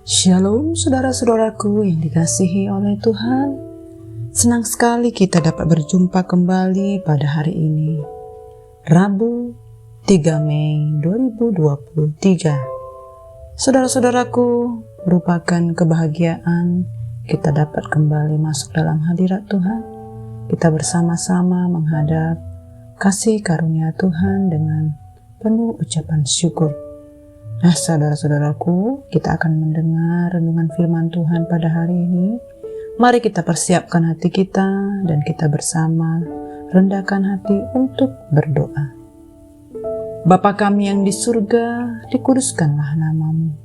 Shalom saudara-saudaraku yang dikasihi oleh Tuhan. Senang sekali kita dapat berjumpa kembali pada hari ini, Rabu 3 Mei 2023. Saudara-saudaraku, merupakan kebahagiaan kita dapat kembali masuk dalam hadirat Tuhan. Kita bersama-sama menghadap kasih karunia Tuhan dengan penuh ucapan syukur. Nah, saudara-saudaraku, kita akan mendengar renungan firman Tuhan pada hari ini. Mari kita persiapkan hati kita dan kita bersama rendahkan hati untuk berdoa. Bapa kami yang di surga, dikuduskanlah namamu.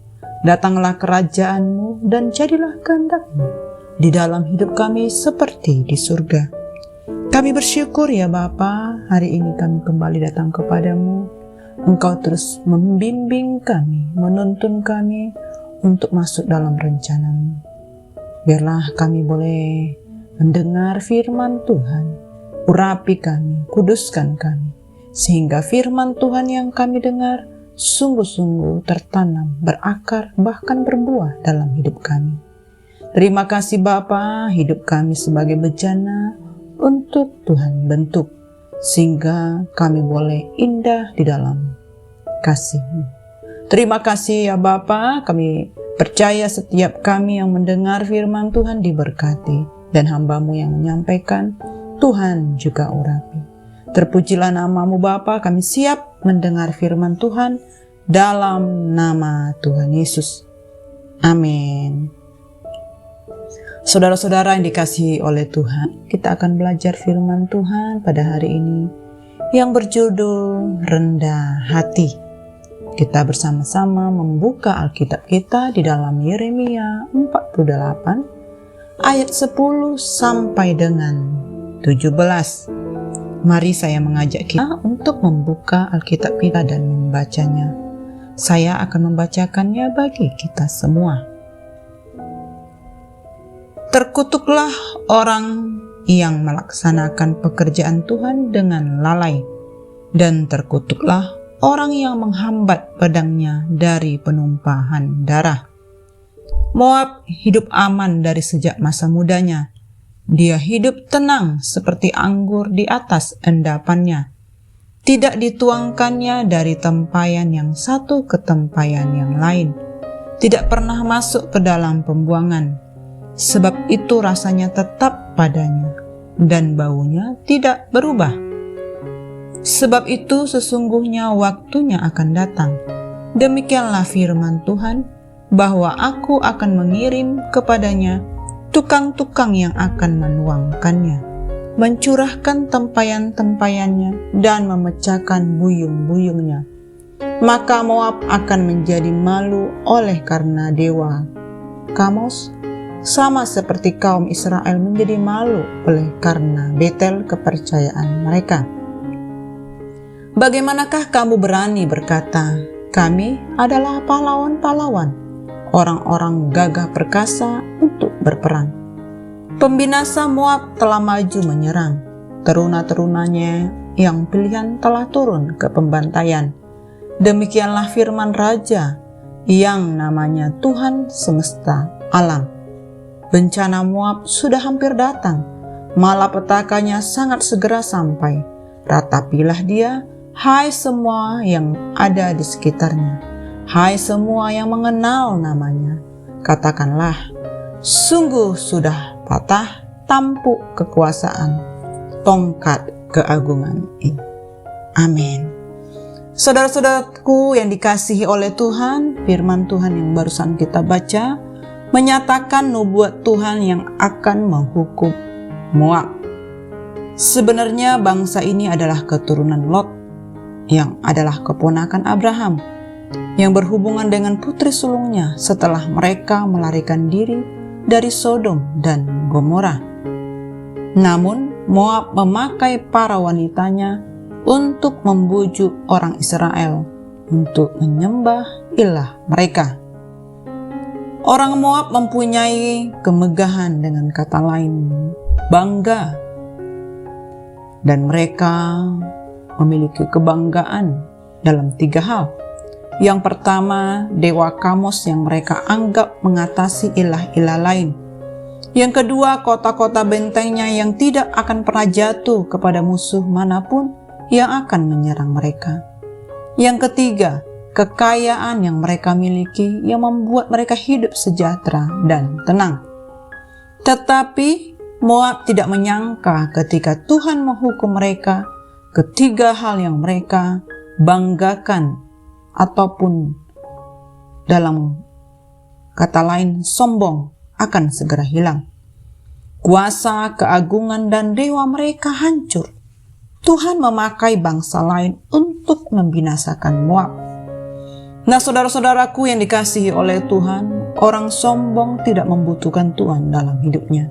Datanglah kerajaanmu dan jadilah kehendakmu di dalam hidup kami seperti di surga. Kami bersyukur ya Bapa, hari ini kami kembali datang kepadamu. Engkau terus membimbing kami, menuntun kami untuk masuk dalam rencana-Mu. Biarlah kami boleh mendengar firman Tuhan, urapi kami, kuduskan kami, sehingga firman Tuhan yang kami dengar sungguh-sungguh tertanam, berakar, bahkan berbuah dalam hidup kami. Terima kasih Bapa, hidup kami sebagai bejana untuk Tuhan bentuk, sehingga kami boleh indah di dalam kasih-Mu. Terima kasih ya Bapa, kami percaya setiap kami yang mendengar firman Tuhan diberkati, dan hamba-Mu yang menyampaikan, Tuhan juga urapi. Terpujilah nama-Mu Bapa, kami siap mendengar firman Tuhan dalam nama Tuhan Yesus. Amin. Saudara-saudara yang dikasihi oleh Tuhan, kita akan belajar firman Tuhan pada hari ini yang berjudul rendah hati. Kita bersama-sama membuka Alkitab kita di dalam Yeremia 48 ayat 10 sampai dengan 17. Mari saya mengajak kita untuk membuka Alkitab kita dan membacanya. Saya akan membacakannya bagi kita semua. Terkutuklah orang yang melaksanakan pekerjaan Tuhan dengan lalai, dan terkutuklah orang yang menghambat pedangnya dari penumpahan darah. Moab hidup aman dari sejak masa mudanya. Dia hidup tenang seperti anggur di atas endapannya. Tidak dituangkannya dari tempayan yang satu ke tempayan yang lain. Tidak pernah masuk ke dalam pembuangan. Sebab itu rasanya tetap padanya, dan baunya tidak berubah. Sebab itu sesungguhnya waktunya akan datang. Demikianlah firman Tuhan, bahwa aku akan mengirim kepadanya tukang-tukang yang akan menuangkannya, mencurahkan tempayan-tempayannya, dan memecahkan buyung-buyungnya. Maka Moab akan menjadi malu oleh karena dewa Kamos, sama seperti kaum Israel menjadi malu oleh karena Betel kepercayaan mereka. Bagaimanakah kamu berani berkata, kami adalah pahlawan-pahlawan, orang-orang gagah perkasa untuk berperang. Pembinasa Moab telah maju menyerang, teruna-terunanya yang pilihan telah turun ke pembantaian. Demikianlah firman Raja yang namanya Tuhan semesta alam. Bencana Moab sudah hampir datang, malapetakanya sangat segera sampai. Ratapilah dia, hai semua yang ada di sekitarnya, hai semua yang mengenal namanya. Katakanlah, sungguh sudah patah tampuk kekuasaan, tongkat keagungan ini. Amin. Saudara-saudaraku yang dikasihi oleh Tuhan, firman Tuhan yang barusan kita baca menyatakan nubuat Tuhan yang akan menghukum Moab. Sebenarnya bangsa ini adalah keturunan Lot, yang adalah keponakan Abraham, yang berhubungan dengan putri sulungnya setelah mereka melarikan diri dari Sodom dan Gomora. Namun Moab memakai para wanitanya untuk membujuk orang Israel untuk menyembah ilah mereka. Orang Moab mempunyai kemegahan, dengan kata lain bangga, dan mereka memiliki kebanggaan dalam 3 hal. Yang pertama, dewa Kamos yang mereka anggap mengatasi ilah-ilah lain. Yang kedua, kota-kota bentengnya yang tidak akan pernah jatuh kepada musuh manapun yang akan menyerang mereka. Yang ketiga, kekayaan yang mereka miliki yang membuat mereka hidup sejahtera dan tenang. Tetapi Moab tidak menyangka ketika Tuhan menghukum mereka, ketiga hal yang mereka banggakan ataupun dalam kata lain sombong akan segera hilang. Kuasa, keagungan, dan dewa mereka hancur. Tuhan memakai bangsa lain untuk membinasakan Moab. Nah, saudara-saudaraku yang dikasihi oleh Tuhan, orang sombong tidak membutuhkan Tuhan dalam hidupnya.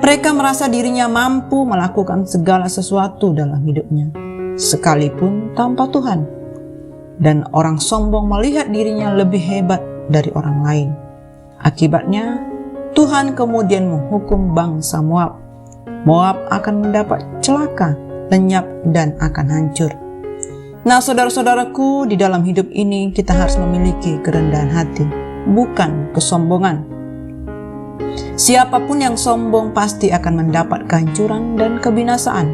Mereka merasa dirinya mampu melakukan segala sesuatu dalam hidupnya, sekalipun tanpa Tuhan. Dan orang sombong melihat dirinya lebih hebat dari orang lain. Akibatnya, Tuhan kemudian menghukum bangsa Moab. Moab akan mendapat celaka, lenyap, dan akan hancur. Nah, saudara-saudaraku, di dalam hidup ini kita harus memiliki kerendahan hati, bukan kesombongan. Siapapun yang sombong pasti akan mendapat kehancuran dan kebinasaan.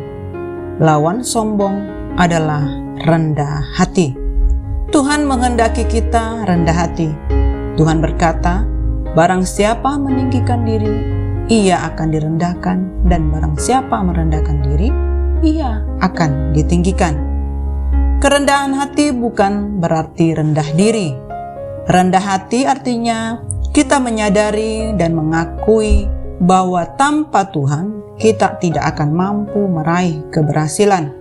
Lawan sombong adalah rendah hati. Tuhan menghendaki kita rendah hati. Tuhan berkata, barang siapa meninggikan diri, ia akan direndahkan, dan barang siapa merendahkan diri, ia akan ditinggikan. Kerendahan hati bukan berarti rendah diri. Rendah hati artinya kita menyadari dan mengakui bahwa tanpa Tuhan kita tidak akan mampu meraih keberhasilan,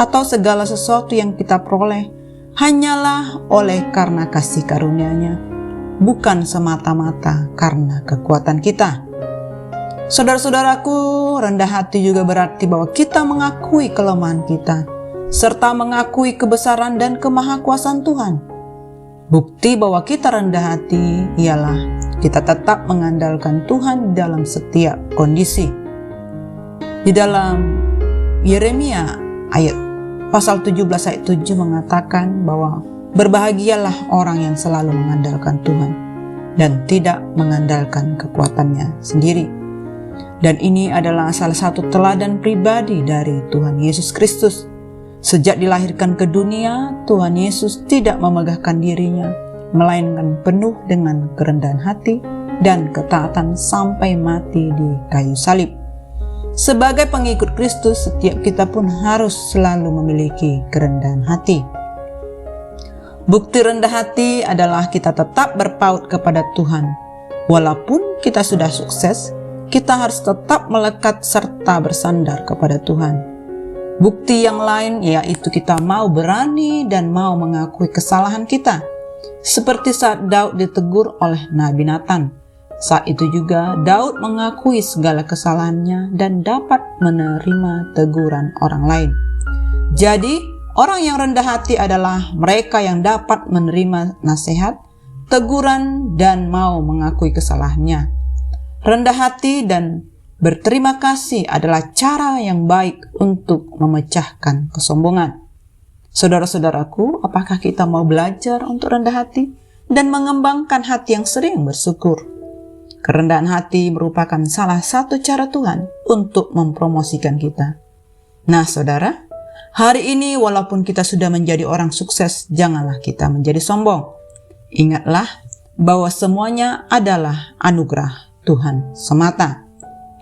atau segala sesuatu yang kita peroleh hanyalah oleh karena kasih karunia-Nya, bukan semata-mata karena kekuatan kita. Saudara-saudaraku, rendah hati juga berarti bahwa kita mengakui kelemahan kita, serta mengakui kebesaran dan kemahakuasaan Tuhan. Bukti bahwa kita rendah hati ialah kita tetap mengandalkan Tuhan dalam setiap kondisi. Di dalam Yeremia Pasal 17 ayat 7 mengatakan bahwa berbahagialah orang yang selalu mengandalkan Tuhan dan tidak mengandalkan kekuatannya sendiri. Dan ini adalah salah satu teladan pribadi dari Tuhan Yesus Kristus. Sejak dilahirkan ke dunia, Tuhan Yesus tidak memegahkan dirinya, melainkan penuh dengan kerendahan hati dan ketaatan sampai mati di kayu salib. Sebagai pengikut Kristus, setiap kita pun harus selalu memiliki kerendahan hati. Bukti rendah hati adalah kita tetap berpaut kepada Tuhan. Walaupun kita sudah sukses, kita harus tetap melekat serta bersandar kepada Tuhan. Bukti yang lain yaitu kita mau berani dan mau mengakui kesalahan kita. Seperti saat Daud ditegur oleh Nabi Nathan. Saat itu juga Daud mengakui segala kesalahannya dan dapat menerima teguran orang lain. Jadi, orang yang rendah hati adalah mereka yang dapat menerima nasihat, teguran, dan mau mengakui kesalahannya. Rendah hati dan berterima kasih adalah cara yang baik untuk memecahkan kesombongan. Saudara-saudaraku, apakah kita mau belajar untuk rendah hati dan mengembangkan hati yang sering bersyukur? Kerendahan hati merupakan salah satu cara Tuhan untuk mempromosikan kita. Nah, saudara, hari ini walaupun kita sudah menjadi orang sukses, janganlah kita menjadi sombong. Ingatlah bahwa semuanya adalah anugerah Tuhan semata.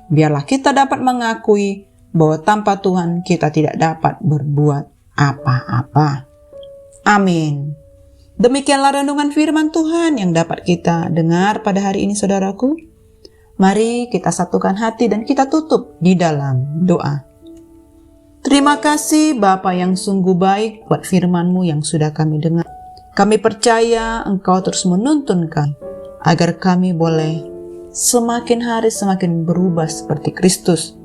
Biarlah kita dapat mengakui bahwa tanpa Tuhan kita tidak dapat berbuat apa-apa. Amin. Demikianlah renungan firman Tuhan yang dapat kita dengar pada hari ini, saudaraku. Mari kita satukan hati dan kita tutup di dalam doa. Terima kasih Bapa yang sungguh baik buat firman-Mu yang sudah kami dengar. Kami percaya Engkau terus menuntun kami agar kami boleh semakin hari semakin berubah seperti Kristus.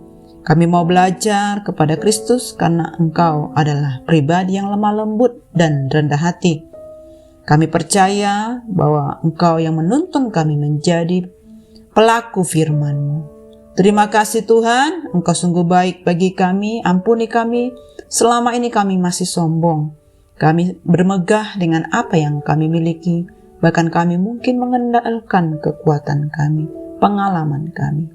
Kami mau belajar kepada Kristus karena Engkau adalah pribadi yang lemah lembut dan rendah hati. Kami percaya bahwa Engkau yang menuntun kami menjadi pelaku firman-Mu. Terima kasih Tuhan, Engkau sungguh baik bagi kami, ampuni kami, selama ini kami masih sombong. Kami bermegah dengan apa yang kami miliki, bahkan kami mungkin mengandalkan kekuatan kami, pengalaman kami.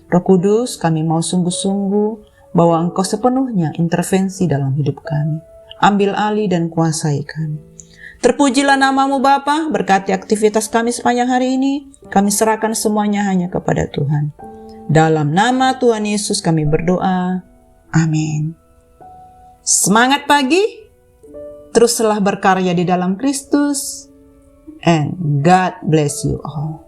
Roh Kudus, kami mau sungguh-sungguh bahwa Engkau sepenuhnya intervensi dalam hidup kami. Ambil alih dan kuasai kami. Terpujilah namamu Bapa, berkati aktivitas kami sepanjang hari ini. Kami serahkan semuanya hanya kepada Tuhan. Dalam nama Tuhan Yesus kami berdoa. Amin. Semangat pagi. Teruslah berkarya di dalam Kristus. And God bless you all.